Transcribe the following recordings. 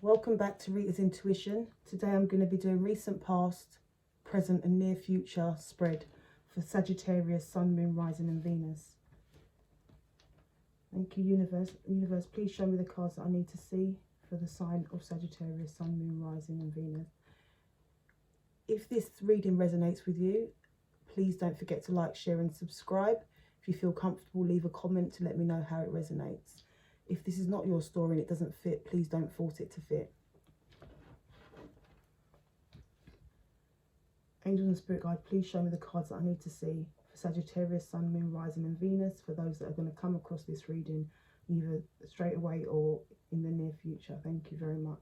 Welcome back to Rita's Intuition. Today I'm going to be doing recent, past, present and near future spread for Sagittarius, Sun, Moon, Rising and Venus. Thank you, Universe. Universe, please show me the cards that I need to see for the sign of Sagittarius, Sun, Moon, Rising and Venus. If this reading resonates with you, please don't forget to like, share and subscribe. If you feel comfortable, leave a comment to let me know how it resonates. If this is not your story and it doesn't fit, please don't force it to fit. Angels and Spirit Guide, please show me the cards that I need to see for Sagittarius, Sun, Moon, Rising and Venus, for those that are going to come across this reading either straight away or in the near future. Thank you very much.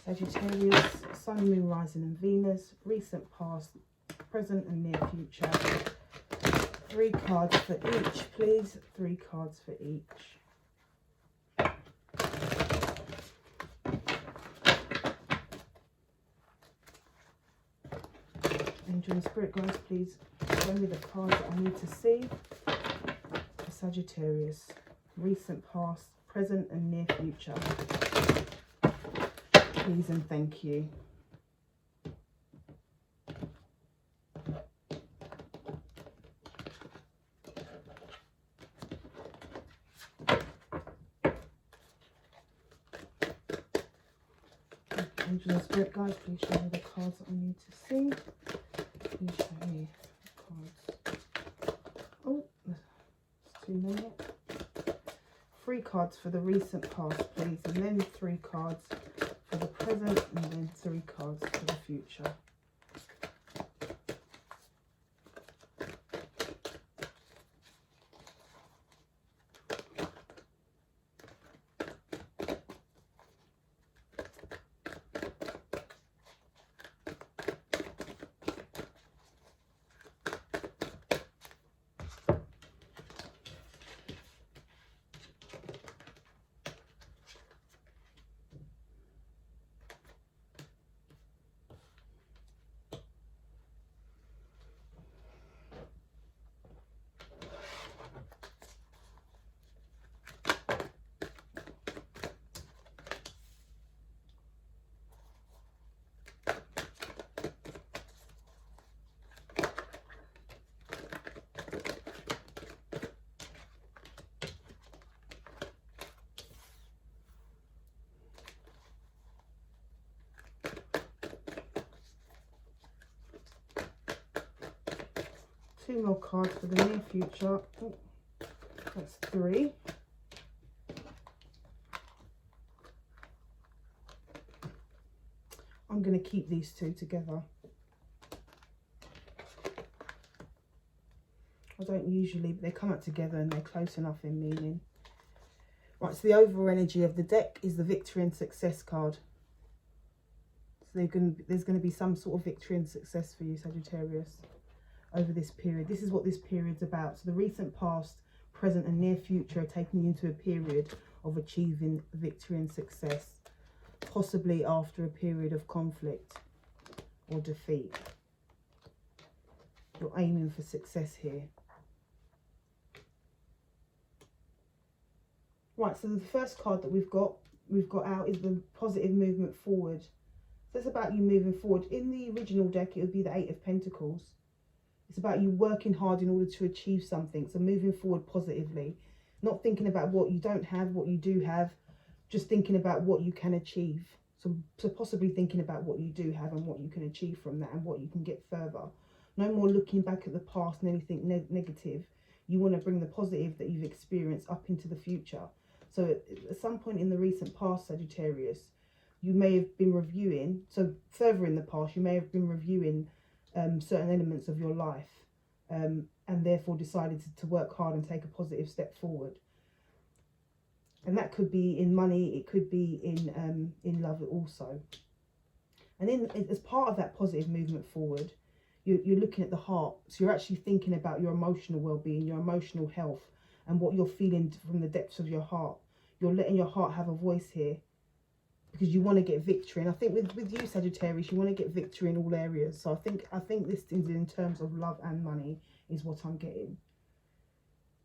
Sagittarius, Sun, Moon, Rising and Venus, recent, past, present and near future. 3 cards for each, please. 3 cards for each. Angel and Spirit Guides, please show me the cards that I need to see for Sagittarius, recent, past, present and near future. Please and thank you. Angel and Spirit Guides, please show me the cards that I need to see. Please show me the cards. Oh, there's too many. 3 cards for the recent past, please, and then 3 cards for the present, and then 3 cards for the future. Two more cards for the near future. Oh, that's 3. I'm going to keep these 2 together. I don't usually, but they come up together and they're close enough in meaning. Right, so the overall energy of the deck is the victory and success card. So there's going to be some sort of victory and success for you, Sagittarius, over this period. This is what this period's about. So the recent, past, present and near future are taking you into a period of achieving victory and success, possibly after a period of conflict or defeat. You're aiming for success here. Right, so the first card that we've got out is the positive movement forward. So it's about you moving forward. In the original deck, it would be the 8 of Pentacles. It's about you working hard in order to achieve something. So moving forward positively. Not thinking about what you don't have, what you do have. Just thinking about what you can achieve. So possibly thinking about what you do have and what you can achieve from that and what you can get further. No more looking back at the past and anything negative. You want to bring the positive that you've experienced up into the future. So at some point in the recent past, Sagittarius, you may have been reviewing. So further in the past, you may have been reviewing certain elements of your life and therefore decided to work hard and take a positive step forward. And that could be in money, it could be in love also. And as part of that positive movement forward, you're looking at the heart. So you're actually thinking about your emotional well-being, your emotional health, and what you're feeling from the depths of your heart. You're letting your heart have a voice here, because you want to get victory. And I think with you, Sagittarius, you want to get victory in all areas. So I think this is in terms of love and money is what I'm getting.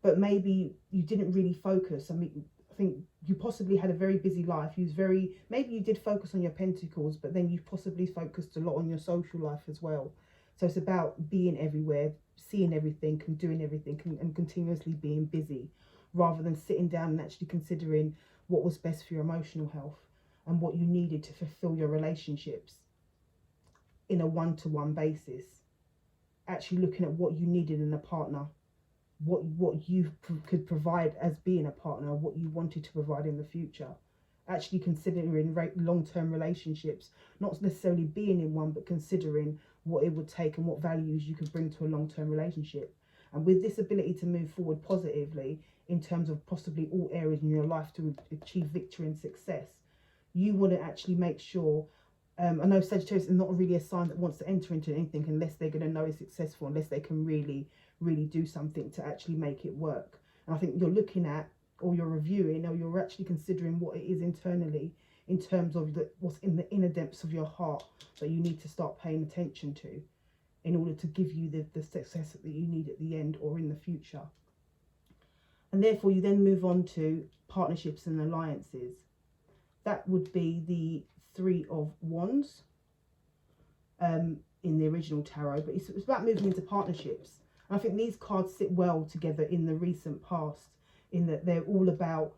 But maybe you didn't really focus. I mean, I think you possibly had a very busy life. Maybe you did focus on your pentacles, but then you possibly focused a lot on your social life as well. So it's about being everywhere, seeing everything and doing everything and continuously being busy, rather than sitting down and actually considering what was best for your emotional health and what you needed to fulfill your relationships in a one-to-one basis. Actually looking at what you needed in a partner, what you could provide as being a partner, what you wanted to provide in the future. Actually considering long-term relationships, not necessarily being in one, but considering what it would take and what values you could bring to a long-term relationship. And with this ability to move forward positively in terms of possibly all areas in your life to achieve victory and success, you want to actually make sure, I know Sagittarius is not really a sign that wants to enter into anything unless they're going to know it's successful, unless they can really do something to actually make it work. And I think you're looking at, or you're reviewing, or you're actually considering what it is internally in terms of what's in the inner depths of your heart that you need to start paying attention to in order to give you the success that you need at the end or in the future. And therefore you then move on to partnerships and alliances. That would be the Three of Wands in the original tarot, but it's about moving into partnerships. And I think these cards sit well together in the recent past, in that they're all about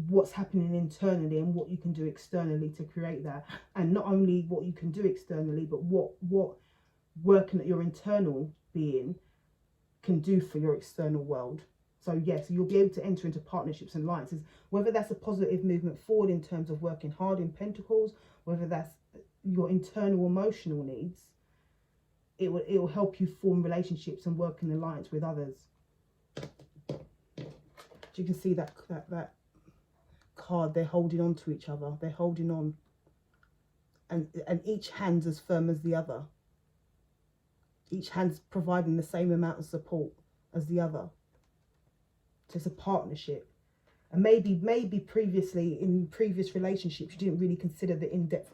what's happening internally and what you can do externally to create that. And not only what you can do externally, but what working at your internal being can do for your external world. So yes, you'll be able to enter into partnerships and alliances, whether that's a positive movement forward in terms of working hard in Pentacles, whether that's your internal emotional needs. It will help you form relationships and work in alliance with others. You can see that card, they're holding on to each other, they're holding on, and each hand's as firm as the other, each hand's providing the same amount of support as the other. So it's a partnership. And maybe previously in previous relationships you didn't really consider the in-depth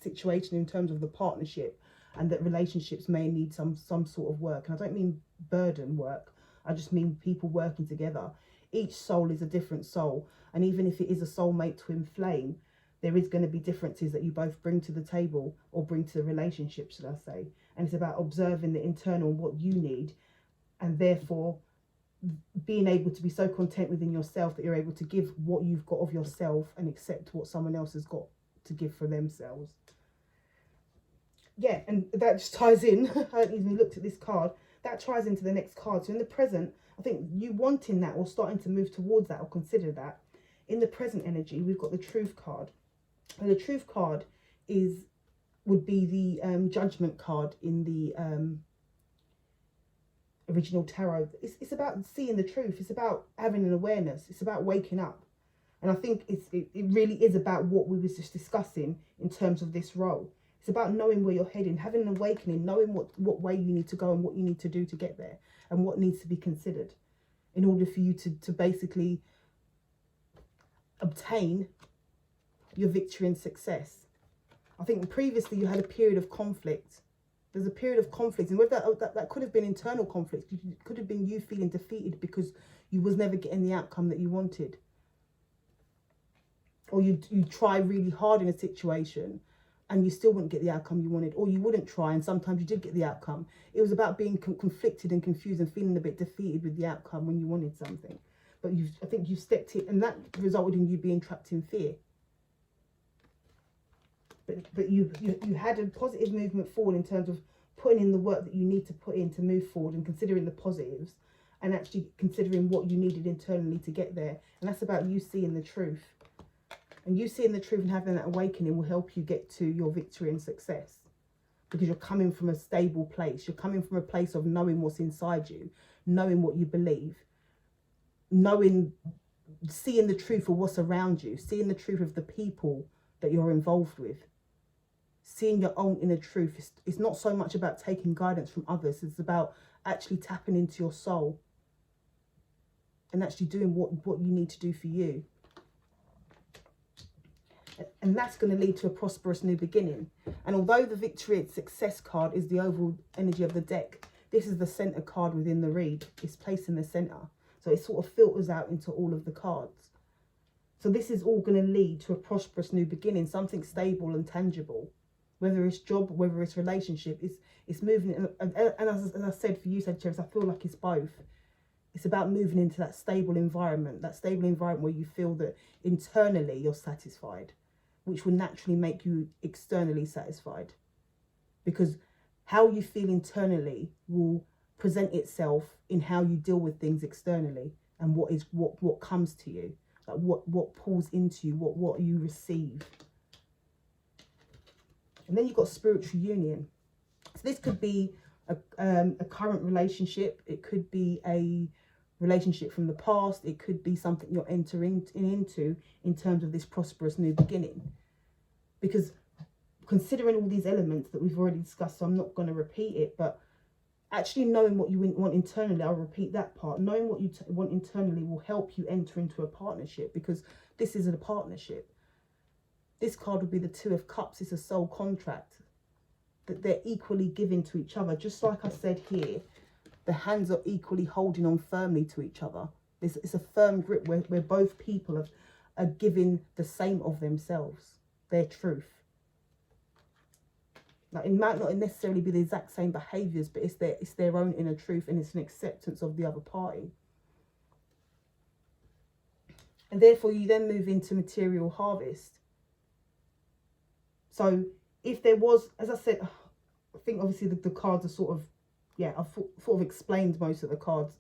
situation in terms of the partnership, and that relationships may need some sort of work. And I don't mean burden work, I just mean people working together. Each soul is a different soul, and even if it is a soulmate twin flame, there is going to be differences that you both bring to the table, or bring to the relationship, should I say. And it's about observing the internal, what you need, and therefore being able to be so content within yourself that you're able to give what you've got of yourself and accept what someone else has got to give for themselves. Yeah, and that just ties in. I haven't even looked at this card. That ties into the next card. So in the present, I think you wanting that or starting to move towards that or consider that. In the present energy, we've got the Truth card. And the Truth card would be the Judgment card in the original tarot. It's about seeing the truth. It's about having an awareness. It's about waking up. And I think it really is about what we was just discussing in terms of this role. It's about knowing where you're heading, having an awakening, knowing what way you need to go and what you need to do to get there, and what needs to be considered in order for you to basically obtain your victory and success. I think previously you had a period of conflict. There's a period of conflict, and whether that could have been internal conflict. It could have been you feeling defeated because you was never getting the outcome that you wanted, or you try really hard in a situation and you still wouldn't get the outcome you wanted, or you wouldn't try and sometimes you did get the outcome. It was about being conflicted and confused and feeling a bit defeated with the outcome when you wanted something. But I think you stepped in, and that resulted in you being trapped in fear. But you had a positive movement forward in terms of putting in the work that you need to put in to move forward, and considering the positives, and actually considering what you needed internally to get there. And that's about you seeing the truth. And you seeing the truth and having that awakening will help you get to your victory and success, because you're coming from a stable place. You're coming from a place of knowing what's inside you, knowing what you believe, seeing the truth of what's around you, seeing the truth of the people that you're involved with, seeing your own inner truth. It's not so much about taking guidance from others. It's about actually tapping into your soul and actually doing what you need to do for you. And that's going to lead to a prosperous new beginning. And although the victory and success card is the overall energy of the deck, this is the center card within the read. It's placed in the center. So it sort of filters out into all of the cards. So this is all going to lead to a prosperous new beginning, something stable and tangible. Whether it's job, whether it's relationship, it's moving. And as I said, for you, Sagittarius, I feel like it's both. It's about moving into that stable environment where you feel that internally you're satisfied, which will naturally make you externally satisfied. Because how you feel internally will present itself in how you deal with things externally, and what comes to you, like what pulls into you, what you receive. And then you've got spiritual union. So this could be a current relationship. It could be a relationship from the past. It could be something you're entering into in terms of this prosperous new beginning. Because considering all these elements that we've already discussed, so I'm not going to repeat it, but actually knowing what you want internally, I'll repeat that part. Knowing what you want internally will help you enter into a partnership, because this isn't a partnership. This card would be the Two of Cups. It's a soul contract that they're equally giving to each other. Just like I said here, the hands are equally holding on firmly to each other. It's a firm grip where both people are giving the same of themselves, their truth. Like, it might not necessarily be the exact same behaviours, but it's their own inner truth, and it's an acceptance of the other party. And therefore you then move into material harvest. So if there was, as I said, I think obviously the cards are sort of, yeah, I've sort of explained most of the cards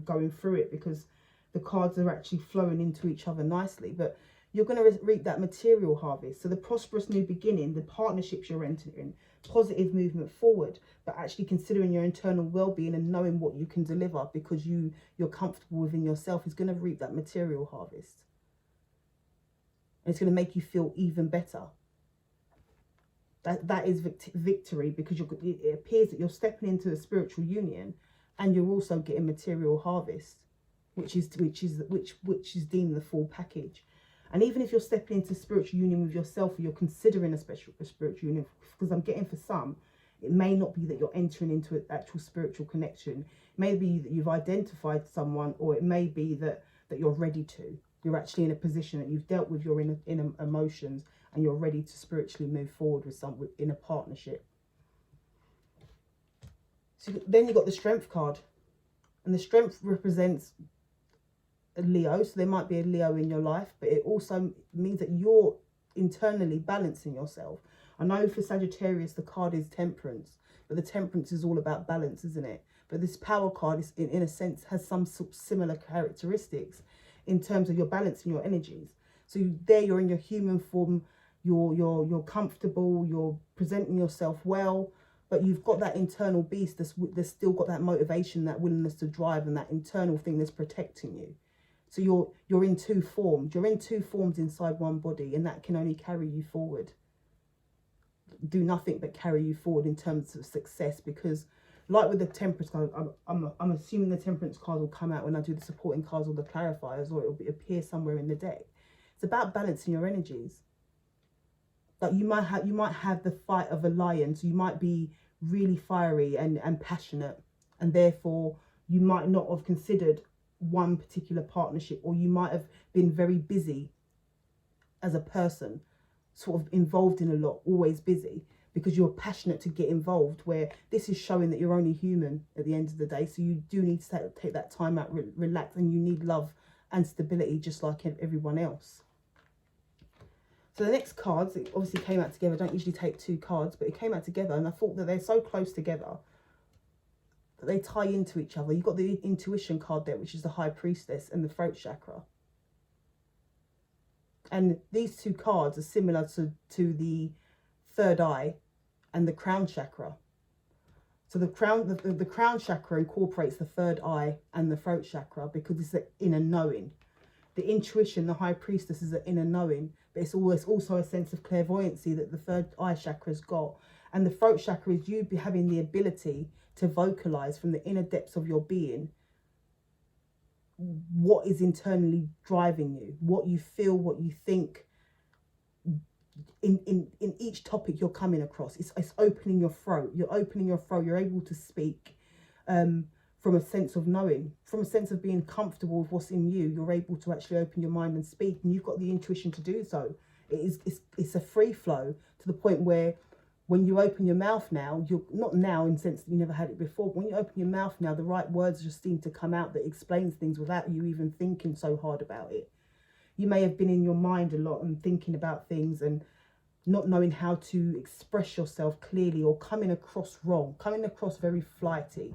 going through it, because the cards are actually flowing into each other nicely. But you're going to reap that material harvest. So the prosperous new beginning, the partnerships you're entering, positive movement forward, but actually considering your internal well-being and knowing what you can deliver because you're comfortable within yourself, is going to reap that material harvest. And it's going to make you feel even better. That is victory, because it appears that you're stepping into a spiritual union, and you're also getting material harvest, which is deemed the full package. And even if you're stepping into spiritual union with yourself, or you're considering a spiritual union, because I'm getting for some, it may not be that you're entering into an actual spiritual connection. It may be that you've identified someone, or it may be that you're ready to. You're actually in a position that you've dealt with your inner emotions, and you're ready to spiritually move forward with someone in a partnership. So then you've got the Strength card, and the Strength represents a Leo. So there might be a Leo in your life, but it also means that you're internally balancing yourself. I know for Sagittarius the card is Temperance, but the Temperance is all about balance, isn't it? But this Power card is, in a sense, has some sort of similar characteristics in terms of you're balancing your energies. So there you're in your human form, you're comfortable, you're presenting yourself well, but you've got that internal beast that's still got that motivation, that willingness to drive, and that internal thing that's protecting you. So you're in two forms. You're in two forms inside one body, and that can only carry you forward. Do nothing but carry you forward in terms of success, because like with the Temperance card, I'm assuming the Temperance card will come out when I do the supporting cards or the clarifiers, or it'll appear somewhere in the deck. It's about balancing your energies. Like you might have the fight of a lion, so you might be really fiery and passionate, and therefore you might not have considered one particular partnership, or you might have been very busy as a person, sort of involved in a lot, always busy, because you're passionate to get involved, where this is showing that you're only human at the end of the day. So you do need to take that time out, relax, and you need love and stability just like everyone else. So the next cards, it obviously came out together. I don't usually take two cards, but it came out together, and I thought that they're so close together that they tie into each other. You've got the Intuition card there, which is the High Priestess, and the Throat Chakra. And these two cards are similar to the Third Eye and the Crown Chakra. So the crown chakra incorporates the third eye and the throat chakra, because it's an inner knowing. The intuition, the High Priestess, is an inner knowing, but it's also a sense of clairvoyancy that the third eye chakra's got. And the throat chakra is you having the ability to vocalize from the inner depths of your being what is internally driving you, what you feel, what you think, in each topic you're coming across, it's opening your throat. You're opening your throat. You're able to speak from a sense of knowing, from a sense of being comfortable with what's in you. You're able to actually open your mind and speak, and you've got the intuition to do so. It's a free flow to the point where when you open your mouth now, you're not now in the sense that you never had it before, but when you open your mouth now, the right words just seem to come out that explains things without you even thinking so hard about it. You may have been in your mind a lot and thinking about things and not knowing how to express yourself clearly, or coming across wrong, coming across very flighty.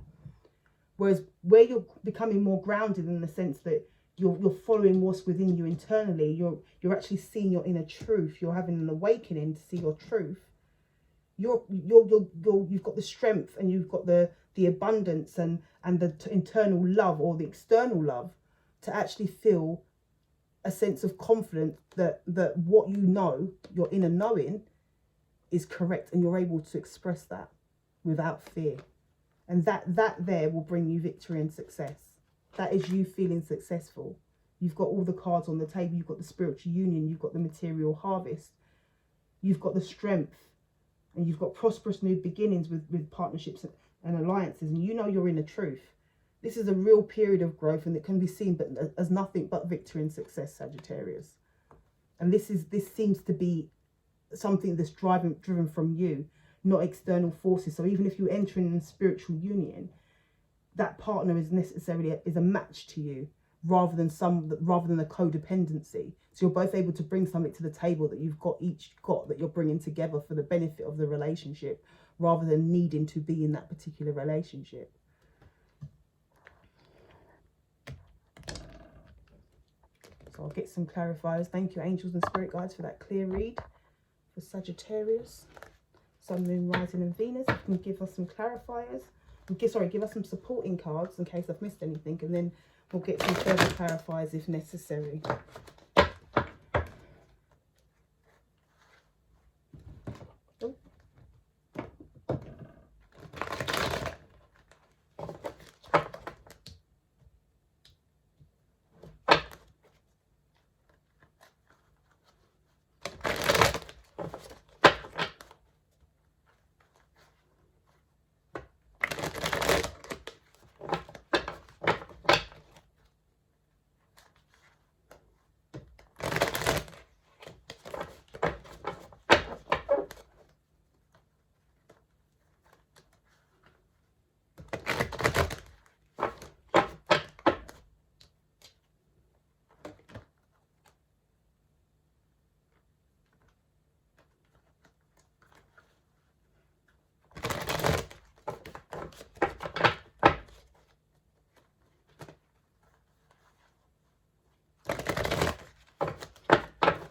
Whereas where you're becoming more grounded in the sense that you're following what's within you internally, you're actually seeing your inner truth, you're having an awakening to see your truth. You've got the strength, and you've got the abundance and the internal love, or the external love, to actually feel a sense of confidence that what you know, your inner knowing, is correct, and you're able to express that without fear. And that there will bring you victory and success. That is you feeling successful. You've got all the cards on the table. You've got the spiritual union. You've got the material harvest. You've got the strength. And you've got prosperous new beginnings with partnerships and alliances. And you know you're in the truth. This is a real period of growth, and it can be seen but as nothing but victory and success, Sagittarius. And this seems to be something that's driven from you, not external forces. So even if you enter in a spiritual union, that partner is necessarily a match to you, rather than a codependency. So you're both able to bring something to the table that you've each got that you're bringing together for the benefit of the relationship, rather than needing to be in that particular relationship. So I'll get some clarifiers. Thank you, angels and spirit guides, for that clear read for Sagittarius, Sun, Moon, Rising and Venus. You can give us some clarifiers. Give us some supporting cards in case I've missed anything, and then we'll get some further clarifiers if necessary.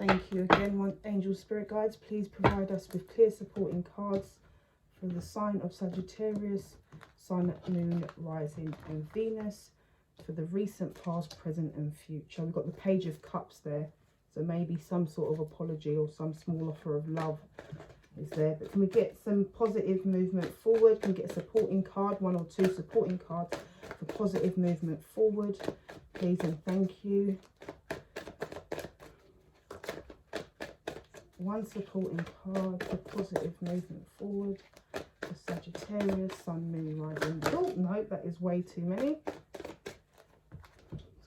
Thank you again, angel spirit guides. Please provide us with clear supporting cards for the sign of Sagittarius, Sun, Moon, Rising and Venus, for the recent, past, present and future. We've got the Page of Cups there, so maybe some sort of apology or some small offer of love is there. But can we get some positive movement forward? Can we get a supporting card, 1 or 2 supporting cards for positive movement forward, please and thank you. 1 supporting card for positive movement forward for Sagittarius, Sun, Moon, Rising. Oh no, that is way too many.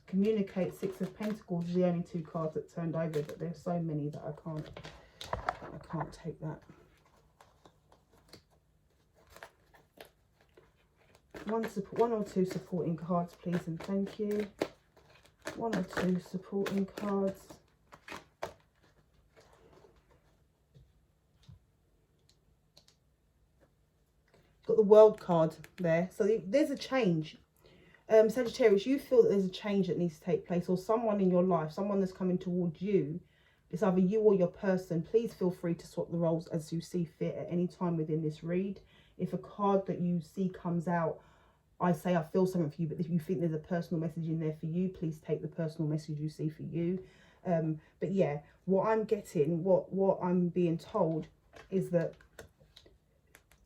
Communicate, 6 of Pentacles is the only 2 cards that turned over, but there's so many that I can't take that. 1 or 2 supporting cards, please and thank you. 1 or 2 supporting cards. Got the World card there, so there's a change. Sagittarius, you feel that there's a change that needs to take place, or someone in your life, someone that's coming towards you. It's either you or your person. Please feel free to swap the roles as you see fit at any time within this read. If a card that you see comes out, I say I feel something for you, but if you think there's a personal message in there for you, please take the personal message you see for you. But yeah, what I'm getting, what I'm being told is that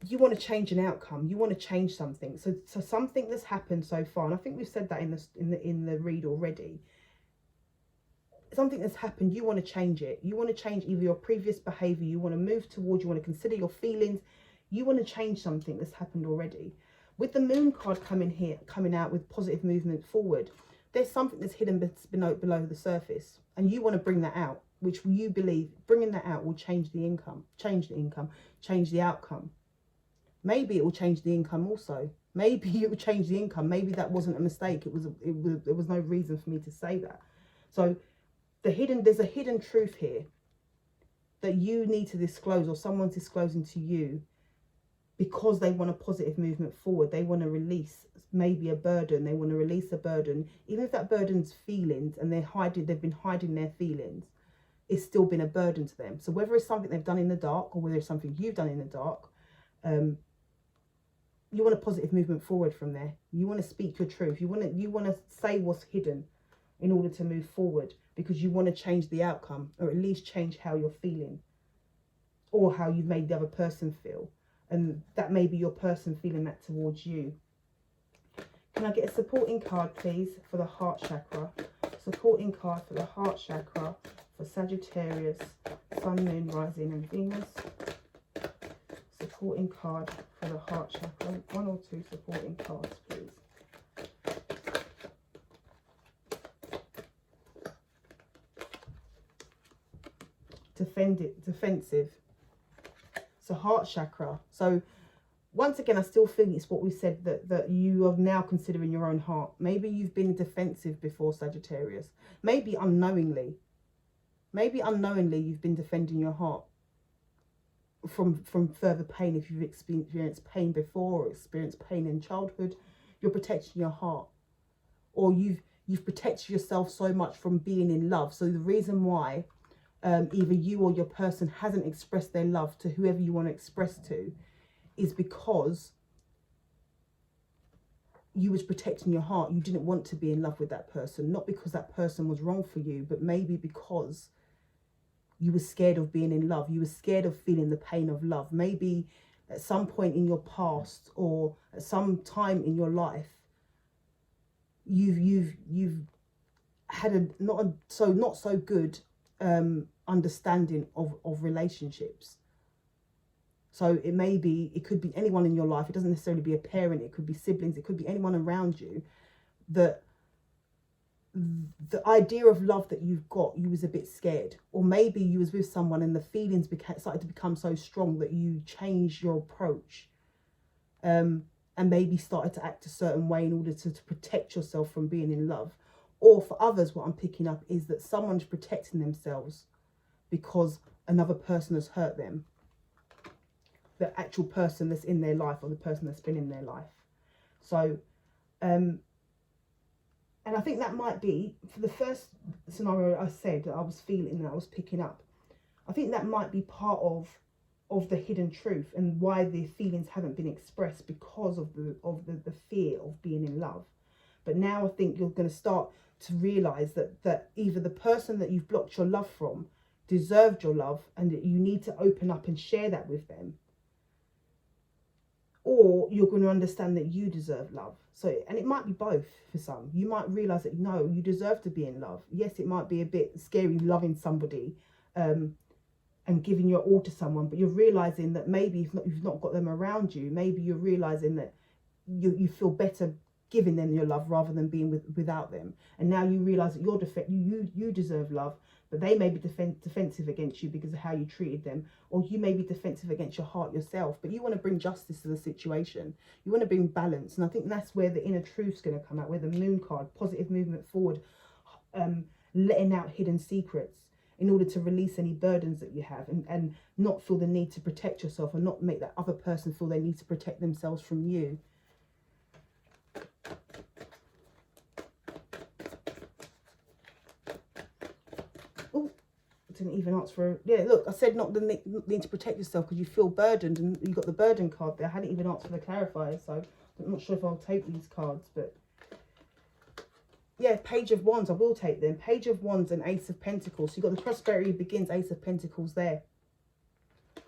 you want to change an outcome. You want to change something. So something that's happened so far, and I think we've said that in the read already. something that's happened, you want to change it. You want to change either your previous behavior, you want to move towards, you want to consider your feelings, you want to change something that's happened already. With the moon card coming out with positive movement forward, there's something that's hidden below the surface, and you want to bring that out, which you believe bringing that out will change the income, change the outcome. Maybe it will change the income also. Maybe it will change the income. Maybe that wasn't a mistake. There was no reason for me to say that. So there's a hidden truth here that you need to disclose, or someone's disclosing to you, because they want a positive movement forward. They want to release maybe a burden. They want to release a burden, even if that burden's feelings, and they've been hiding their feelings. It's still been a burden to them. So whether it's something they've done in the dark, or whether it's something you've done in the dark, you want a positive movement forward from there. You want to speak your truth. You want to say what's hidden in order to move forward, because you want to change the outcome, or at least change how you're feeling, or how you've made the other person feel. And that may be your person feeling that towards you. Can I get a supporting card, please, for the heart chakra? Supporting card for the heart chakra for Sagittarius, Sun, Moon, Rising and Venus. Supporting card for the heart chakra. 1 or 2 supporting cards, please. Defensive. So heart chakra. So once again, I still think it's what we said, that you are now considering your own heart. Maybe you've been defensive before, Sagittarius. Maybe unknowingly you've been defending your heart from further pain. If you've experienced pain before, or experienced pain in childhood, you're protecting your heart. Or you've protected yourself so much from being in love. So the reason why either you or your person hasn't expressed their love to whoever you want to express to is because you was protecting your heart. You didn't want to be in love with that person, not because that person was wrong for you, but maybe because you were scared of being in love. You were scared of feeling the pain of love. Maybe at some point in your past, or at some time in your life, you've had a not so good understanding of relationships. So it could be anyone in your life. It doesn't necessarily be a parent. It could be siblings. It could be anyone around you. That the idea of love that you've got, you was a bit scared. Or maybe you was with someone and the feelings started to become so strong that you changed your approach. And maybe started to act a certain way in order to protect yourself from being in love. Or for others, what I'm picking up is that someone's protecting themselves because another person has hurt them. The actual person that's in their life, or the person that's been in their life. So, and I think that might be, for the first scenario I said that I was feeling, that I was picking up, I think that might be part of the hidden truth, and why the feelings haven't been expressed, because of the fear of being in love. But now I think you're going to start to realise that either the person that you've blocked your love from deserved your love, and that you need to open up and share that with them. Or you're going to understand that you deserve love. So, and it might be both for some. You might realise that, no, you deserve to be in love. Yes, it might be a bit scary loving somebody and giving your all to someone, but you're realising that maybe you've not got them around you. Maybe you're realising that you feel better giving them your love rather than being without them. And now you realise that you deserve love, but they may be defensive against you because of how you treated them, or you may be defensive against your heart yourself, but you want to bring justice to the situation. You want to bring balance. And I think that's where the inner truth's going to come out, where the moon card, positive movement forward, letting out hidden secrets in order to release any burdens that you have, and not feel the need to protect yourself, and not make that other person feel they need to protect themselves from you. Didn't even answer for, yeah, look, I said not the need to protect yourself because you feel burdened, and you got the burden card there. I hadn't even answered for the clarifier, so I'm not sure if I'll take these cards, but yeah, Page of Wands, I will take them. Page of Wands and Ace of Pentacles. So you've got the prosperity begins, Ace of Pentacles there.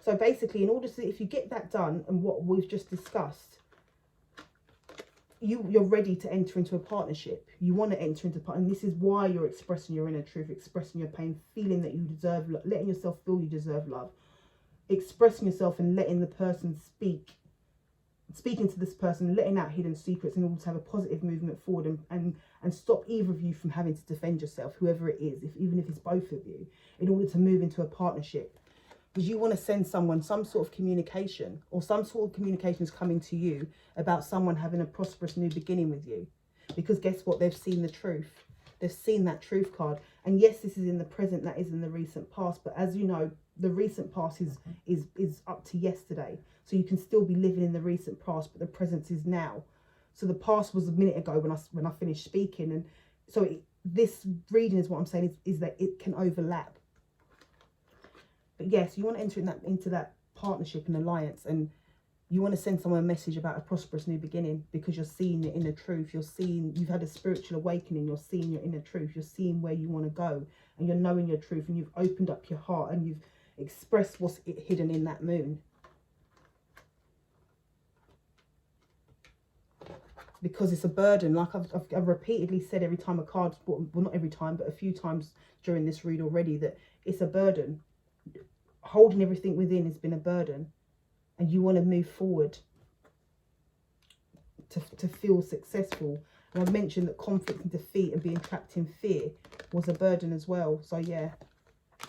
So basically, in order to, if you get that done and what we've just discussed, you're ready to enter into a partnership. You want to enter into and this is why you're expressing your inner truth, expressing your pain, feeling that you deserve love, letting yourself feel you deserve love, expressing yourself and letting the person speaking to this person, letting out hidden secrets in order to have a positive movement forward and stop either of you from having to defend yourself, whoever it is, even if it's both of you, in order to move into a partnership. Because you want to send someone some sort of communication, or some sort of communication is coming to you about someone having a prosperous new beginning with you. Because guess what? They've seen the truth. They've seen that truth card. And yes, this is in the present, that is in the recent past. But as you know, the recent past is up to yesterday. So you can still be living in the recent past, but the present is now. So the past was a minute ago when I finished speaking. And so this reading is what I'm saying is that it can overlap. But yes, you want to enter into that partnership and alliance, and you want to send someone a message about a prosperous new beginning because you're seeing the inner truth. You've had a spiritual awakening. You're seeing your inner truth. You're seeing where you want to go, and you're knowing your truth, and you've opened up your heart and you've expressed what's hidden in that moon. Because it's a burden, like I've repeatedly said every time a card's brought, well, not every time, but a few times during this read already, that it's a burden. Holding everything within has been a burden, and you want to move forward to feel successful. And I've mentioned that conflict and defeat and being trapped in fear was a burden as well. So yeah,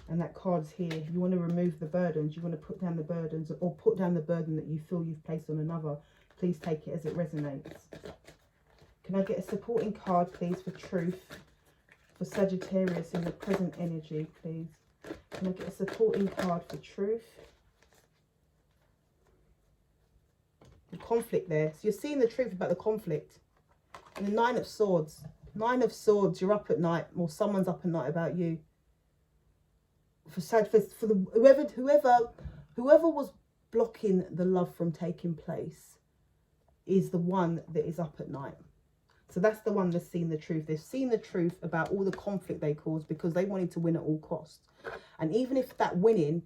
and that card's here. You want to remove the burdens. You want to put down the burdens, or put down the burden that you feel you've placed on another. Please take it as it resonates. Can I get a supporting card, please, for truth for Sagittarius in the present energy, please? Can I get a supporting card for truth? The conflict there. So you're seeing the truth about the conflict. And the Nine of Swords. Nine of Swords, you're up at night, or someone's up at night about you. Whoever was blocking the love from taking place is the one that is up at night. So that's the one that's seen the truth. They've seen the truth about all the conflict they caused because they wanted to win at all costs. And even if that winning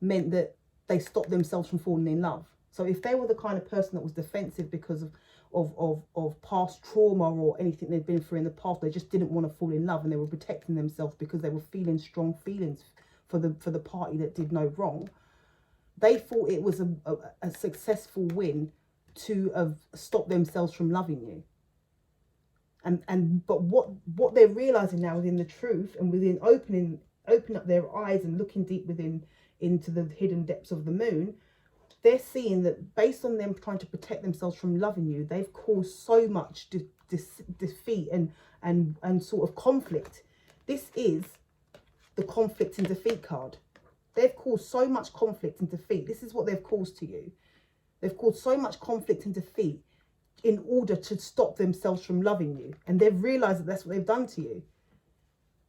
meant that they stopped themselves from falling in love. So if they were the kind of person that was defensive because of past trauma or anything they'd been through in the past, they just didn't want to fall in love, and they were protecting themselves because they were feeling strong feelings for the party that did no wrong. They thought it was a successful win to have stopped themselves from loving you. But what they're realizing now within the truth and within opening up their eyes and looking deep into the hidden depths of the moon, they're seeing that based on them trying to protect themselves from loving you, they've caused so much defeat and sort of conflict. This is the conflict and defeat card. They've caused so much conflict and defeat. This is what they've caused to you. They've caused so much conflict and defeat in order to stop themselves from loving you. And they've realised that that's what they've done to you.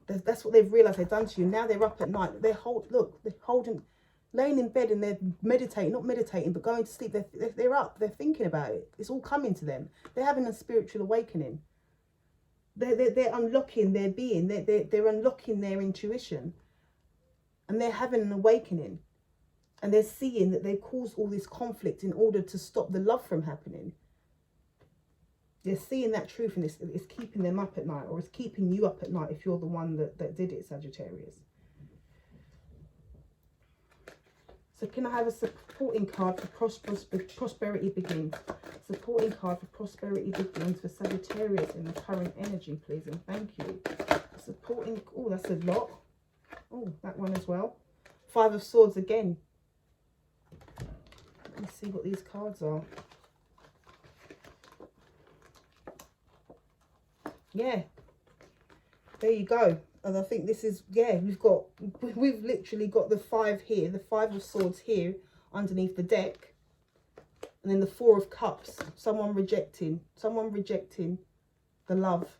That's what they've realised they've done to you. Now they're up at night. They're holding, laying in bed, and they're meditating, not meditating, but going to sleep. They're up. They're thinking about it. It's all coming to them. They're having a spiritual awakening. They're unlocking their being. They're unlocking their intuition. And they're having an awakening. And they're seeing that they've caused all this conflict in order to stop the love from happening. They're seeing that truth, and it's keeping them up at night, or it's keeping you up at night if you're the one that did it, Sagittarius. So can I have a supporting card for prosperity begins? Supporting card for prosperity begins for Sagittarius in the current energy, please, and thank you. Supporting, oh, that's a lot. Oh, that one as well. Five of Swords again. Let me see what these cards are. Yeah, there you go. And I think this is, yeah, we've literally got the five here, the Five of Swords here underneath the deck, and then the Four of Cups. Someone rejecting the love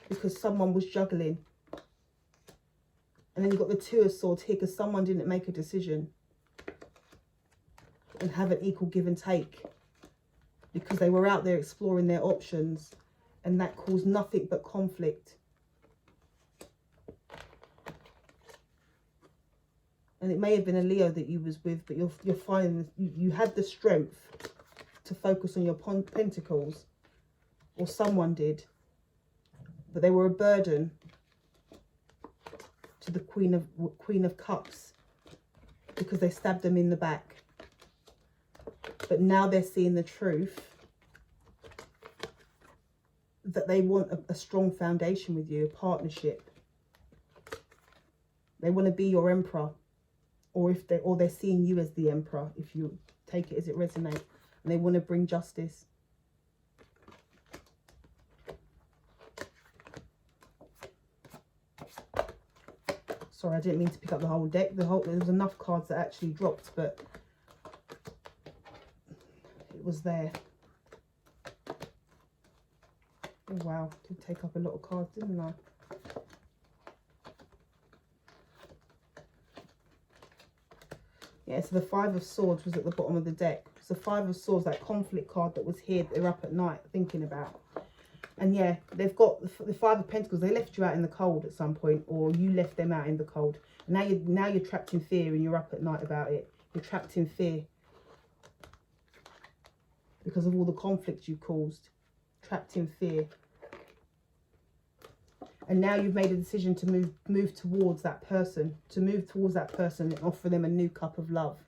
because someone was juggling. And then you've got the Two of Swords here because someone didn't make a decision and have an equal give and take because they were out there exploring their options, and that caused nothing but conflict. And it may have been a Leo that you was with, but you're finding you had the strength to focus on your pentacles or someone did, but they were a burden to the Queen of Cups because they stabbed them in the back. But now they're seeing the truth that they want a strong foundation with you, a partnership. They want to be your emperor, or they're seeing you as the emperor, if you take it as it resonates, and they want to bring justice. Sorry, I didn't mean to pick up the whole deck. There was enough cards that actually dropped, but it was there. Oh wow, did take up a lot of cards, didn't I? Yeah, so the Five of Swords was at the bottom of the deck. It's the Five of Swords, that conflict card that was here, they're up at night thinking about. And yeah, they've got the Five of Pentacles. They left you out in the cold at some point, or you left them out in the cold. And now you're trapped in fear, and you're up at night about it. You're trapped in fear because of all the conflicts you caused. Trapped in fear. And now you've made a decision to move towards that person. To move towards that person and offer them a new cup of love.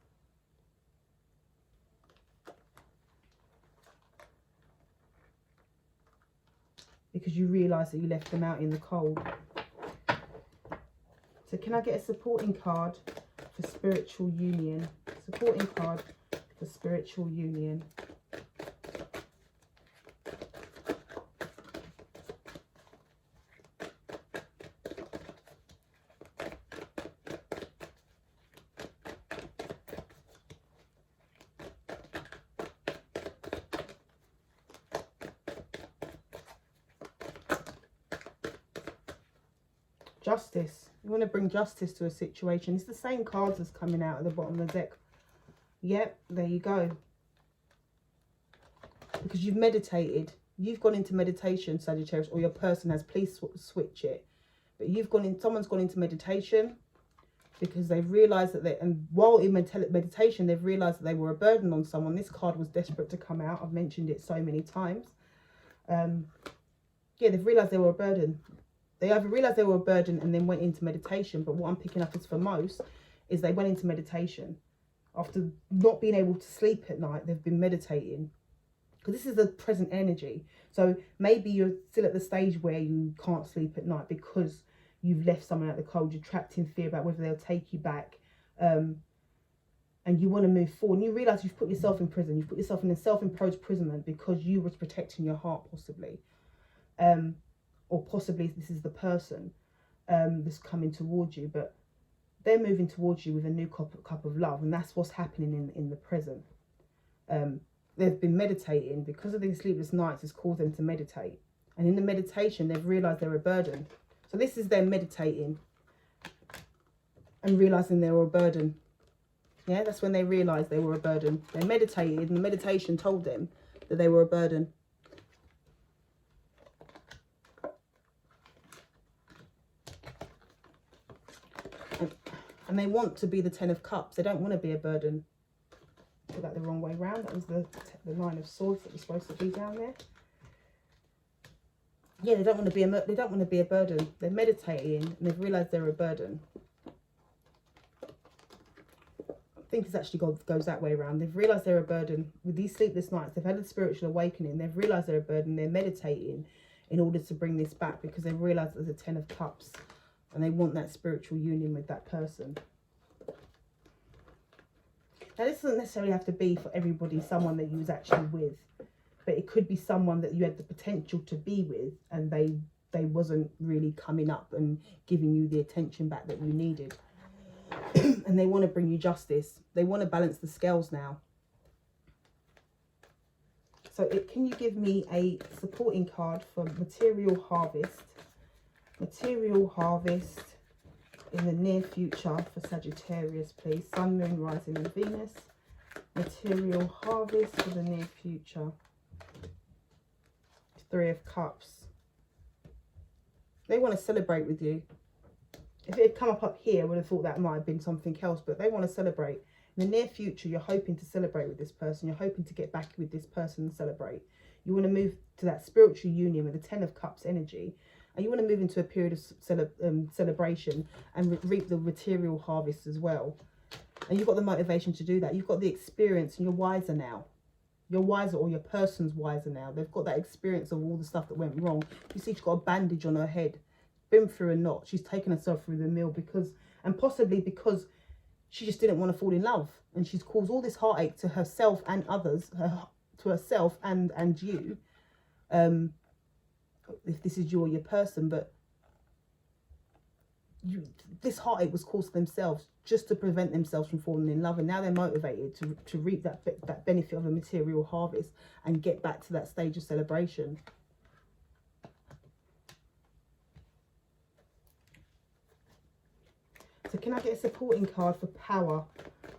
Because you realise that you left them out in the cold. So can I get a supporting card for spiritual union? Supporting card for spiritual union. Justice. You want to bring justice to a situation. It's the same cards as coming out at the bottom of the deck. Yep, there you go. Because you've meditated. You've gone into meditation, Sagittarius, or your person has. Please switch it. But someone's gone into meditation because they've realised that and while in meditation, they've realised that they were a burden on someone. This card was desperate to come out. I've mentioned it so many times. Yeah, they've realised they were a burden. They either realised they were a burden and then went into meditation. But what I'm picking up is for most is they went into meditation. After not being able to sleep at night, they've been meditating. Because this is the present energy. So maybe you're still at the stage where you can't sleep at night because you've left someone out the cold. You're trapped in fear about whether they'll take you back. And you want to move forward. And you realise you've put yourself in prison. You've put yourself in a self-imposed imprisonment because you was protecting your heart, possibly. Or possibly this is the person that's coming towards you, but they're moving towards you with a new cup of love, and that's what's happening in the present. They've been meditating because of these sleepless nights. It's caused them to meditate, and in the meditation they've realised they're a burden. So this is them meditating and realising they were a burden. Yeah, that's when they realised they were a burden. They meditated, and the meditation told them that they were a burden. And they want to be the Ten of Cups. They don't want to be a burden. Put that the wrong way round. That was the Nine of Swords that was supposed to be down there. Yeah, they don't want to be a burden. They're meditating and they've realised they're a burden. I think it's actually goes that way around. They've realised they're a burden with these sleepless nights. They've had a spiritual awakening. They've realised they're a burden. They're meditating in order to bring this back because they've realised there's a Ten of Cups. And they want that spiritual union with that person. Now, this doesn't necessarily have to be for everybody, someone that you was actually with. But it could be someone that you had the potential to be with and they wasn't really coming up and giving you the attention back that you needed. And they want to bring you justice. They want to balance the scales now. So can you give me a supporting card for material harvest? Material harvest in the near future for Sagittarius, please. Sun, Moon, Rising and Venus. Material harvest for the near future. Three of Cups. They want to celebrate with you. If it had come up here, I would have thought that might have been something else. But they want to celebrate. In the near future, you're hoping to celebrate with this person. You're hoping to get back with this person and celebrate. You want to move to that spiritual union with the Ten of Cups energy. And you want to move into a period of celebration and reap the material harvest as well. And you've got the motivation to do that. You've got the experience and you're wiser now. You're wiser, or your person's wiser now. They've got that experience of all the stuff that went wrong. You see she's got a bandage on her head. Been through a knot. She's taken herself through the mill because, and possibly because she just didn't want to fall in love. And she's caused all this heartache to herself and others, to herself and you. If this is you or your person, but this heartache was caused to themselves just to prevent themselves from falling in love, and now they're motivated to reap that benefit of a material harvest and get back to that stage of celebration. So can I get a supporting card for power?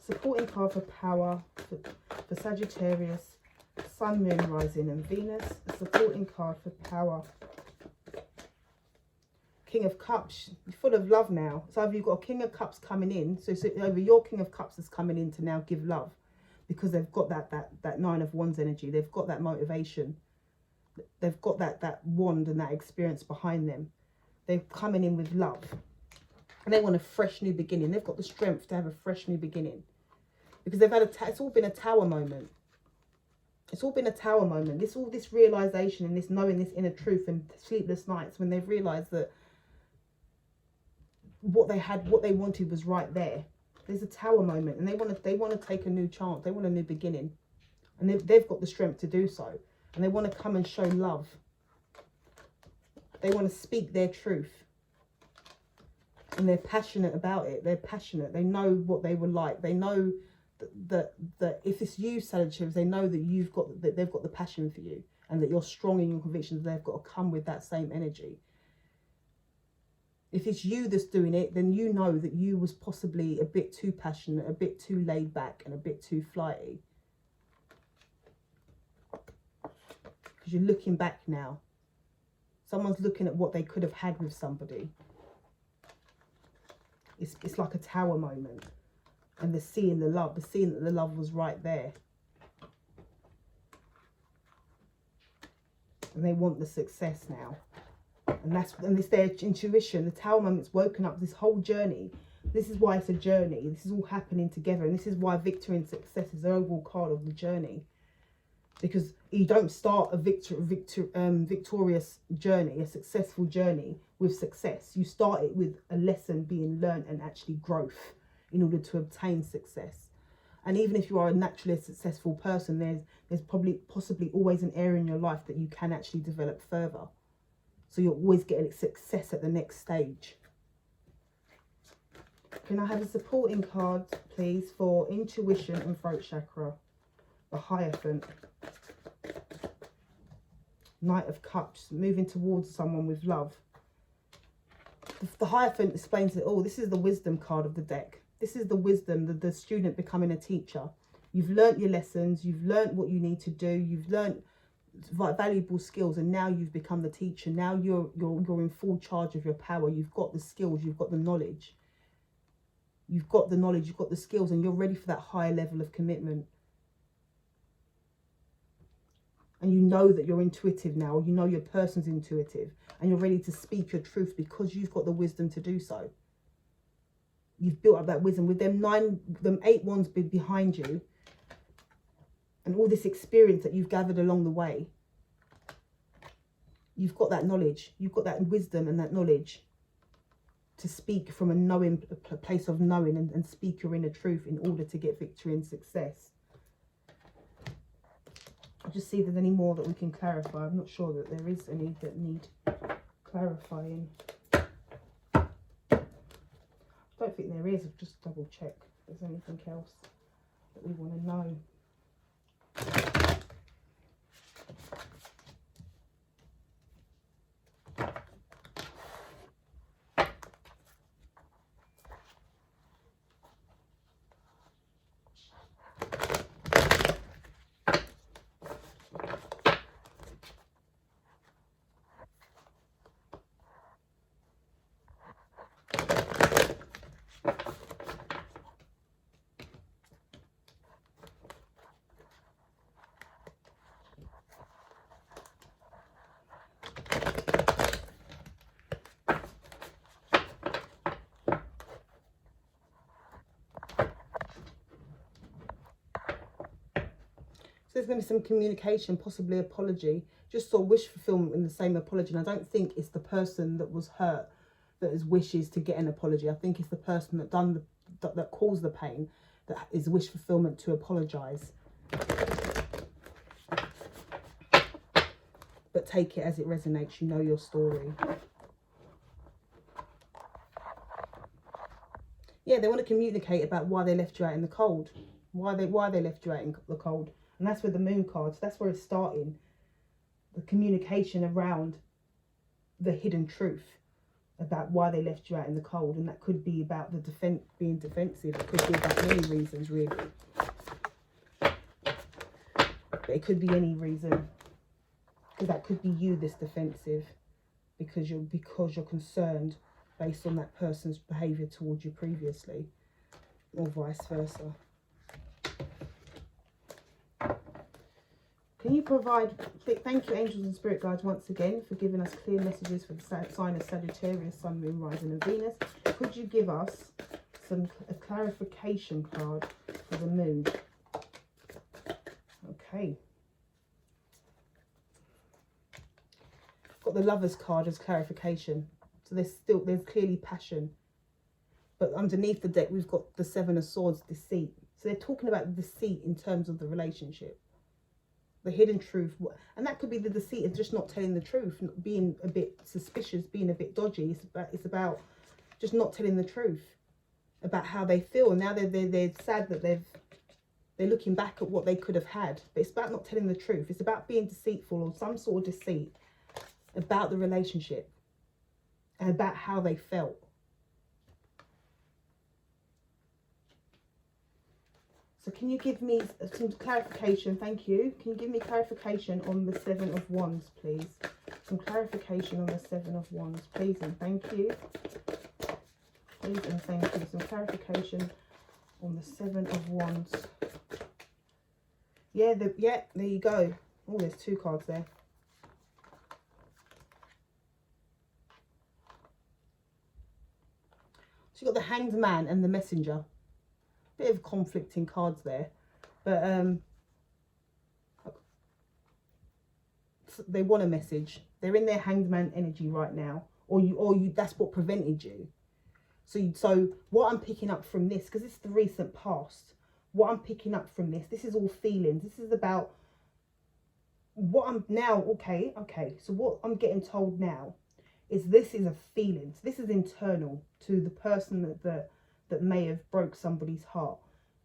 Supporting card for power for Sagittarius, Sun, Moon, Rising and Venus. A supporting card for power. King of Cups, you're full of love now. So either you've got a King of Cups coming in, so over your King of Cups is coming in to now give love, because they've got that Nine of Wands energy. They've got that motivation. They've got that wand and that experience behind them. They're coming in with love. And they want a fresh new beginning. They've got the strength to have a fresh new beginning. Because they've had it's all been a tower moment. It's all been a tower moment. This realization and this knowing this inner truth and sleepless nights when they've realized that what they wanted was right there. There's a tower moment, and they want to take a new chance. They want a new beginning, and they've got the strength to do so. And they want to come and show love. They want to speak their truth, and they're passionate about it. They're passionate. They know what they were like. They know that if it's you, Sagittarius, they know that they've got the passion for you, and that you're strong in your convictions. They've got to come with that same energy. If it's you that's doing it, then you know that you was possibly a bit too passionate, a bit too laid back, and a bit too flighty. Because you're looking back now. Someone's looking at what they could have had with somebody. It's like a tower moment. And they're seeing the love. They're seeing that the love was right there. And they want the success now. And it's their intuition. The tower moment's woken up this whole journey. This is why it's a journey. This is all happening together. And this is why victory and success is the overall card of the journey. Because you don't start a victorious journey, a successful journey with success. You start it with a lesson being learned and actually growth in order to obtain success. And even if you are a naturally successful person, there's possibly always an area in your life that you can actually develop further. So you're always getting success at the next stage. Can I have a supporting card, please, for intuition and throat chakra? The Hierophant. Knight of Cups, moving towards someone with love. The Hierophant explains it all. This is the wisdom card of the deck. This is the wisdom, the student becoming a teacher. You've learnt your lessons. You've learnt what you need to do. You've learnt valuable skills, and now you've become the teacher. Now you're in full charge of your power. You've got the skills, you've got the knowledge, you've got the skills, and you're ready for that higher level of commitment. And you know that you're intuitive now. You know your person's intuitive, and you're ready to speak your truth because you've got the wisdom to do so. You've built up that wisdom with them 8 wands behind you. And all this experience that you've gathered along the way, you've got that knowledge. You've got that wisdom and that knowledge to speak from a place of knowing and speak your inner truth in order to get victory and success. I'll just see if there's any more that we can clarify. I'm not sure that there is any that need clarifying. I don't think there is. I'll just double check if there's anything else that we want to know. there's going to be some communication, possibly apology. Just saw wish fulfillment in the same apology. And I don't think it's the person that was hurt that is wishes to get an apology. I think it's the person that that caused the pain that is wish fulfillment to apologise. But take it as it resonates. You know your story. Yeah, they want to communicate about why they left you out in the cold. Why they left you out in the cold. And that's where the moon cards, that's where it's starting. The communication around the hidden truth about why they left you out in the cold. And that could be about the being defensive. It could be about many reasons, really. But it could be any reason. Because that could be you this defensive. Because you're concerned based on that person's behaviour towards you previously. Or vice versa. Can you provide, thank you angels and spirit guides once again for giving us clear messages for the sign of Sagittarius, Sun, Moon, Rising and Venus. Could you give us a clarification card for the moon? Okay. Got the Lovers card as clarification. So there's clearly passion. But underneath the deck we've got the Seven of Swords, deceit. So they're talking about deceit in terms of the relationship. The hidden truth, and that could be the deceit of just not telling the truth, being a bit suspicious, being a bit dodgy. It's about just not telling the truth about how they feel, and now they're sad that they're looking back at what they could have had. But it's about not telling the truth. It's about being deceitful or some sort of deceit about the relationship and about how they felt. So can you give me some clarification? Thank you. Can you give me clarification on the Seven of Wands, please? Some clarification on the Seven of Wands, please and thank you. Please and thank you. Some clarification on the Seven of Wands. Yeah, there you go. Oh, there's two cards there. So you've got the Hanged Man and the Messenger. Bit of conflicting cards there, but they want a message. They're in their Hanged Man energy right now, or you. That's what prevented you. So what I'm picking up from this, because it's the recent past, what I'm picking up from this is all feelings. This is about what I'm now. Okay. So what I'm getting told now is this is a feeling. So this is internal to the person that may have broke somebody's heart.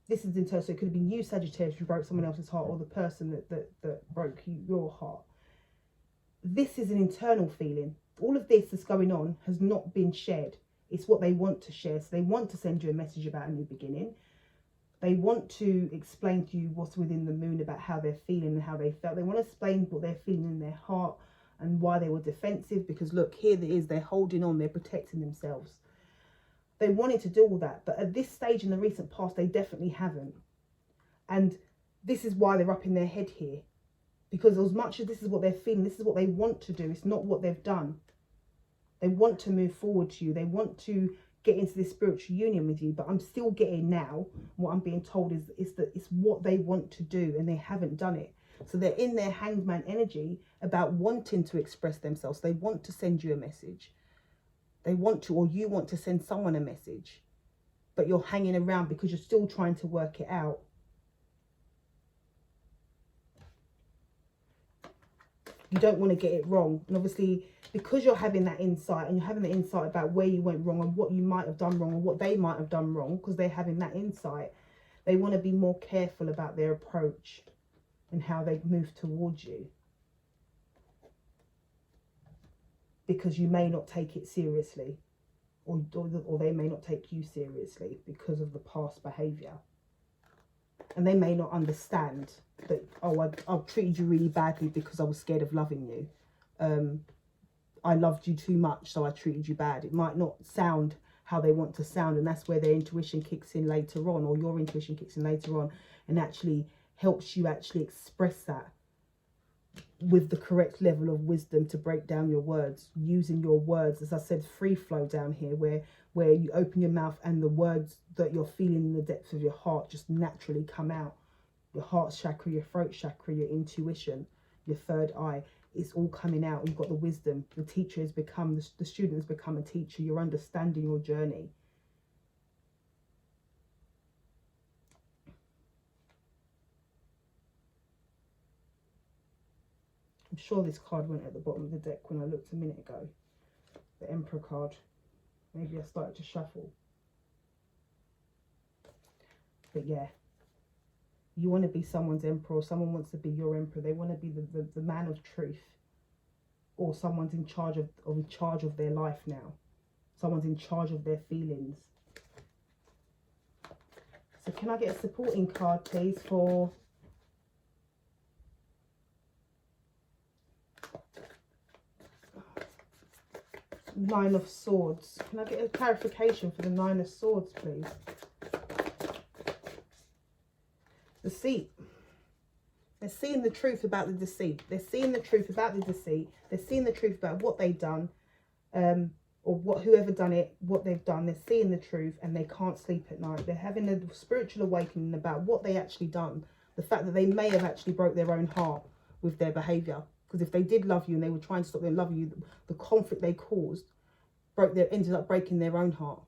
This is internal, so it could have been you, Sagittarius, who broke someone else's heart, or the person that broke your heart. This is an internal feeling. All of this that's going on has not been shared. It's what they want to share. So they want to send you a message about a new beginning. They want to explain to you what's within the moon about how they're feeling and how they felt. They want to explain what they're feeling in their heart and why they were defensive, because look, here it is, they're holding on, they're protecting themselves. They wanted to do all that, but at this stage in the recent past, they definitely haven't. And this is why they're up in their head here. Because as much as this is what they're feeling, this is what they want to do. It's not what they've done. They want to move forward to you. They want to get into this spiritual union with you. But I'm still getting now, what I'm being told is that it's what they want to do and they haven't done it. So they're in their Hanged Man energy about wanting to express themselves. They want to send you a message. They want to, or you want to send someone a message, but you're hanging around because you're still trying to work it out. You don't want to get it wrong. And obviously, because you're having that insight, and you're having the insight about where you went wrong and what you might have done wrong or what they might have done wrong, because they're having that insight, they want to be more careful about their approach and how they move towards you. Because you may not take it seriously, or they may not take you seriously because of the past behaviour. And they may not understand that, oh, I've treated you really badly because I was scared of loving you. I loved you too much, so I treated you bad. It might not sound how they want to sound, and that's where their intuition kicks in later on, or your intuition kicks in later on and actually helps you actually express that with the correct level of wisdom to break down your words, using your words, as I said, free flow down here, where you open your mouth and the words that you're feeling in the depths of your heart just naturally come out. your heart chakra, your throat chakra, your intuition, your third eye. It's all coming out. You've got the wisdom. The teacher has become, the student has become a teacher. You're understanding your journey. I'm sure this card went at the bottom of the deck when I looked a minute ago. The Emperor card. Maybe I started to shuffle. But yeah. You want to be someone's emperor, or someone wants to be your emperor. They want to be the man of truth. Or someone's in charge of their life now. Someone's in charge of their feelings. So can I get a supporting card, please, for Nine of Swords? Can I get a clarification for the Nine of Swords, please? Deceit. They're seeing the truth about the deceit. They're seeing the truth about the deceit. They're seeing the truth about what they've done, or whoever done it, what they've done. They're seeing the truth and they can't sleep at night. They're having a spiritual awakening about what they actually done. The fact that they may have actually broke their own heart with their behaviour. Because if they did love you and they were trying to stop them loving you, the conflict they caused ended up breaking their own heart.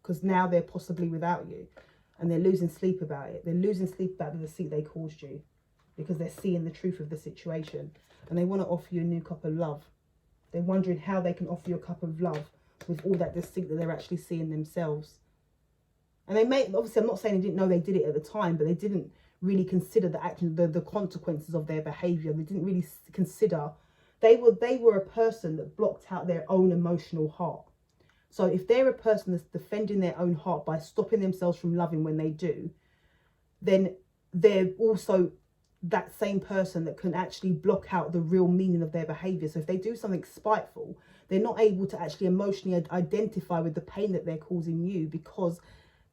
Because now they're possibly without you. And they're losing sleep about it. They're losing sleep about the deceit they caused you. Because they're seeing the truth of the situation. And they want to offer you a new cup of love. They're wondering how they can offer you a cup of love with all that deceit that they're actually seeing themselves. And they may, obviously I'm not saying they didn't know they did it at the time, but they didn't really consider the consequences of their behaviour. They didn't really consider, they were a person that blocked out their own emotional heart. So if they're a person that's defending their own heart by stopping themselves from loving when they do, then they're also that same person that can actually block out the real meaning of their behaviour. So if they do something spiteful, they're not able to actually emotionally identify with the pain that they're causing you because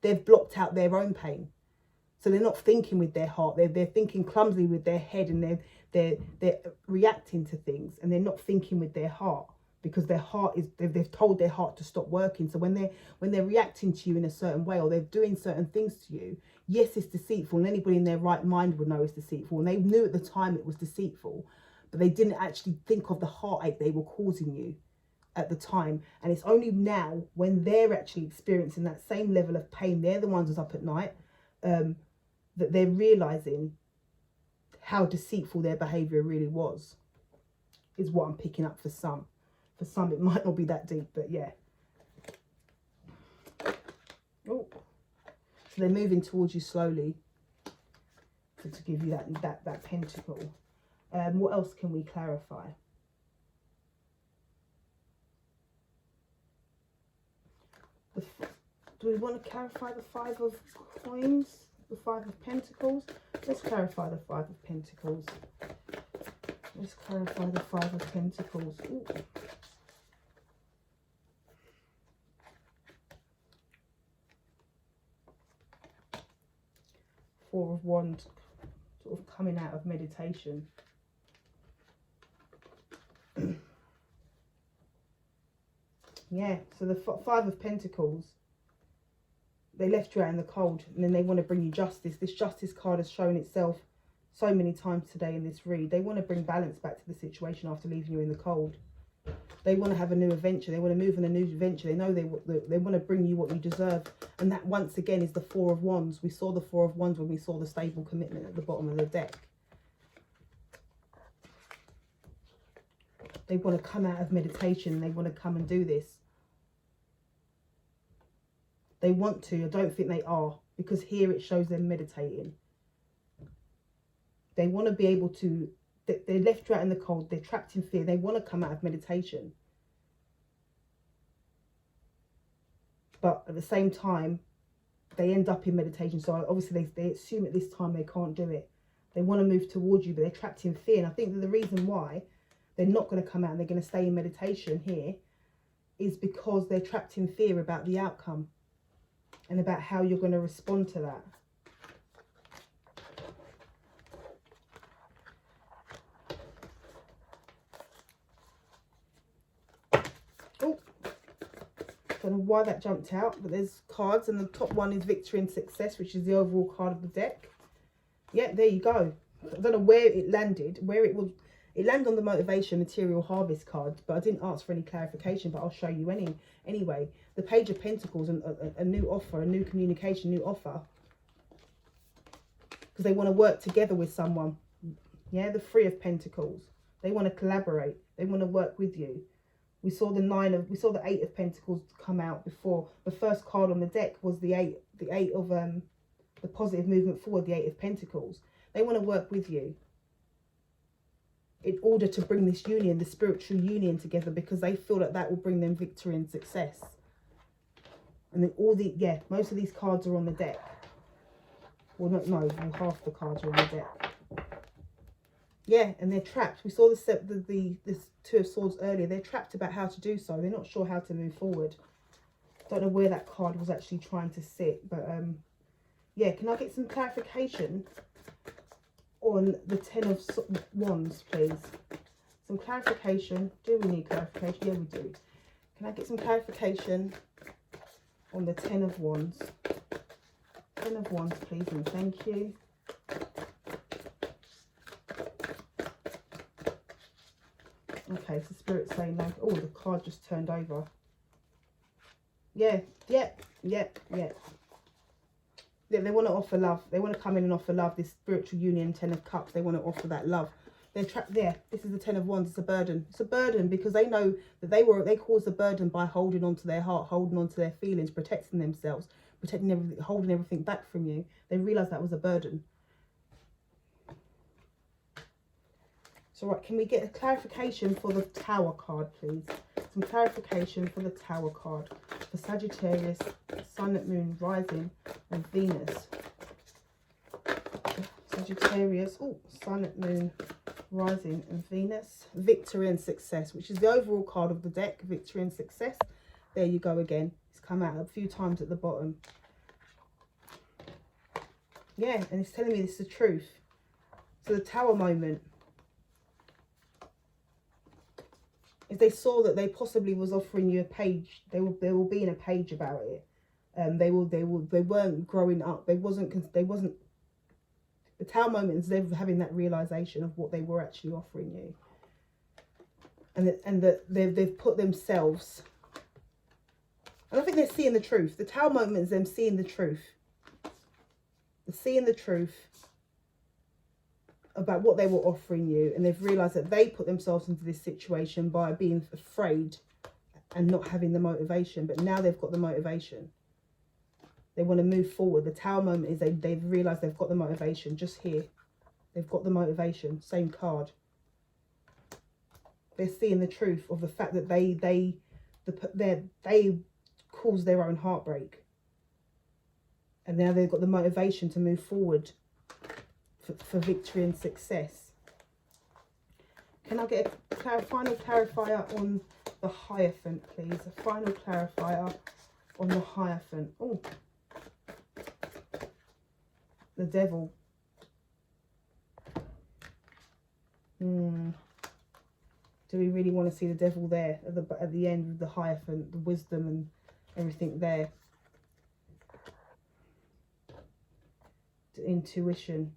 they've blocked out their own pain. So they're not thinking with their heart. They're thinking clumsily with their head, and they're reacting to things, and they're not thinking with their heart because their heart is, they've told their heart to stop working. So when they're reacting to you in a certain way, or they're doing certain things to you, yes, it's deceitful, and anybody in their right mind would know it's deceitful, and they knew at the time it was deceitful, but they didn't actually think of the heartache they were causing you at the time. And it's only now when they're actually experiencing that same level of pain, they're the ones who's up at night, that they're realizing how deceitful their behavior really was, is what I'm picking up for some. For some it might not be that deep, but yeah. Oh, so they're moving towards you slowly to give you that pentacle. What else can we clarify? Do we want to clarify the Five of Coins? The Five of Pentacles? Let's clarify the Five of Pentacles. Let's clarify the Five of Pentacles. Ooh. Four of Wands, sort of coming out of meditation. Yeah, so the Five of Pentacles, they left you out in the cold, and then they want to bring you justice. This Justice card has shown itself so many times today in this read. They want to bring balance back to the situation after leaving you in the cold. They want to have a new adventure. They want to move on a new adventure. They know they want to bring you what you deserve. And that, once again, is the Four of Wands. We saw the Four of Wands when we saw the stable commitment at the bottom of the deck. They want to come out of meditation. They want to come and do this. They want to. I don't think they are, because here it shows them meditating. They want to be able to, they're left out in the cold, they're trapped in fear, they want to come out of meditation. But at the same time, they end up in meditation. So obviously they assume at this time they can't do it. They want to move towards you, but they're trapped in fear. And I think that the reason why they're not going to come out and they're going to stay in meditation here is because they're trapped in fear about the outcome and about how you're going to respond to that. Oh, don't know why that jumped out, but there's cards, and the top one is Victory and Success, which is the overall card of the deck. Yeah, there you go. I don't know where it landed, where it was. It landed on the motivation material harvest card, but I didn't ask for any clarification, but I'll show you anyway. The Page of Pentacles, and a new offer, a new communication, new offer. Because they want to work together with someone. Yeah, the Three of Pentacles. They want to collaborate. They want to work with you. We saw the Eight of Pentacles come out before. The first card on the deck was the eight of the positive movement forward, the Eight of Pentacles. They want to work with you in order to bring this union, the spiritual union together, because they feel that that will bring them victory and success. And then most of these cards are on the deck. Well, half the cards are on the deck. Yeah, and they're trapped. We saw this Two of Swords earlier. They're trapped about how to do so. They're not sure how to move forward. Don't know where that card was actually trying to sit, but yeah, can I get some clarification on the Ten of Wands, please? Some clarification. Do we need clarification? Yeah, we do. Can I get some clarification on the Ten of Wands? Ten of Wands, please, and thank you. Okay, so Spirit's saying like, oh, the card just turned over. Yeah. Yeah, they want to offer love. They want to come in and offer love. This spiritual union, Ten of Cups. They want to offer that love. They're trapped there. This is the Ten of Wands. It's a burden. It's a burden because they know that they caused a burden by holding on to their heart, holding on to their feelings, protecting themselves, protecting everything, holding everything back from you. They realized that was a burden. So, right, can we get a clarification for the Tower card, please? Some clarification for the Tower card for Sagittarius, Sun, Moon, Rising, and Venus. Sagittarius, Sun, Moon, Rising, and Venus. Victory and Success, which is the overall card of the deck. Victory and Success. There you go again. It's come out a few times at the bottom. Yeah, and it's telling me this is the truth. So the Tower moment. If they saw that they possibly was offering you a page, they will be in a page about it. They weren't growing up. They wasn't. The Tower moment is them having that realization of what they were actually offering you, and that they've put themselves. And I think they're seeing the truth. The Tower moment is them seeing the truth. They're seeing the truth about what they were offering you, and they've realized that they put themselves into this situation by being afraid and not having the motivation, but now they've got the motivation. They want to move forward. The Tower moment is they've realized they've got the motivation. Just here, they've got the motivation. Same card. They're seeing the truth of the fact that they caused their own heartbreak, and now they've got the motivation to move forward for victory and success. Can I get a final clarifier on the Hierophant, please? A final clarifier on the Hierophant. Oh, the Devil. Do we really want to see the Devil there at the end with the Hierophant, the wisdom and everything there? The intuition.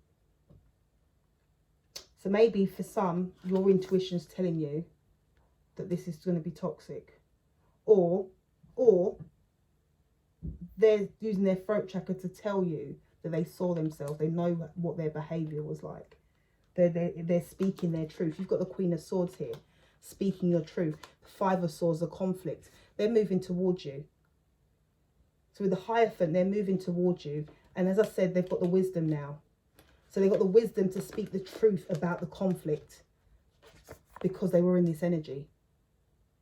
So maybe for some, your intuition is telling you that this is going to be toxic, or they're using their throat chakra to tell you that they saw themselves. They know what their behavior was like. They're speaking their truth. You've got the Queen of Swords here, speaking your truth. The Five of Swords, the conflict. They're moving towards you. So with the Hierophant, they're moving towards you, and as I said, they've got the wisdom now. So they got the wisdom to speak the truth about the conflict because they were in this energy.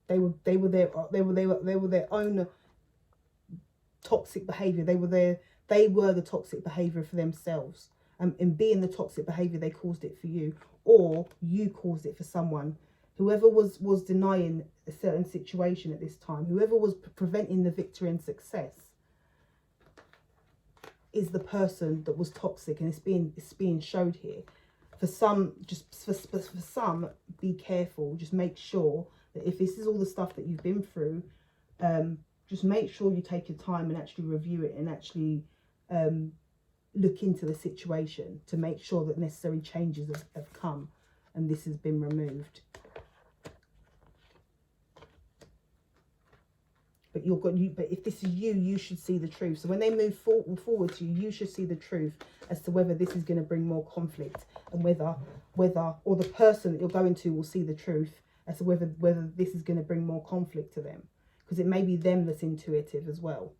They were their own toxic behavior. They were the toxic behavior for themselves. In being the toxic behavior, they caused it for you, or you caused it for someone. Whoever was denying a certain situation at this time, whoever was preventing the victory and success, is the person that was toxic, and it's being showed here. For some, for some, be careful. Just make sure that if this is all the stuff that you've been through, just make sure you take your time and actually review it, and actually look into the situation to make sure that necessary changes have come and this has been removed. But but if this is you, you should see the truth. So when they move forward to you, you should see the truth as to whether this is going to bring more conflict, and whether or the person that you're going to will see the truth as to whether this is going to bring more conflict to them, because it may be them that's intuitive as well.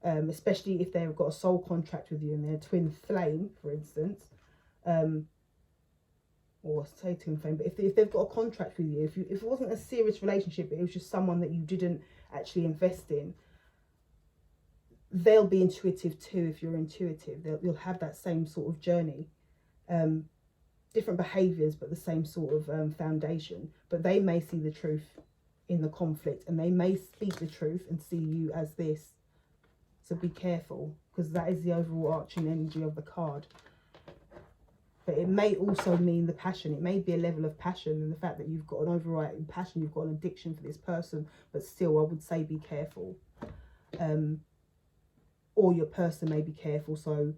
Especially if they've got a soul contract with you and they're twin flame, for instance, or say twin flame. But if they've got a contract with you, if it wasn't a serious relationship, but it was just someone that you didn't actually invest in, they'll be intuitive too. If you're intuitive, you'll have that same sort of journey, different behaviors, but the same sort of foundation. But they may see the truth in the conflict, and they may speak the truth and see you as this. So be careful, because that is the overarching energy of the card. But it may also mean the passion. It may be a level of passion, and the fact that you've got an overriding passion, you've got an addiction for this person, but still I would say be careful. Or your person may be careful, so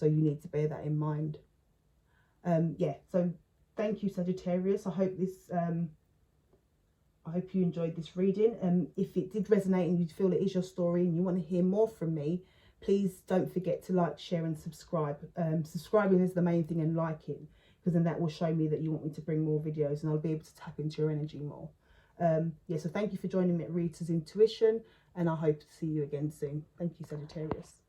you need to bear that in mind. Yeah, so thank you, Sagittarius. I hope you enjoyed this reading. If it did resonate and you feel it is your story and you want to hear more from me, please don't forget to like, share and subscribe. Subscribing is the main thing, and liking, because then that will show me that you want me to bring more videos and I'll be able to tap into your energy more. Yeah, so thank you for joining me at Rita's Intuition, and I hope to see you again soon. Thank you, Sagittarius.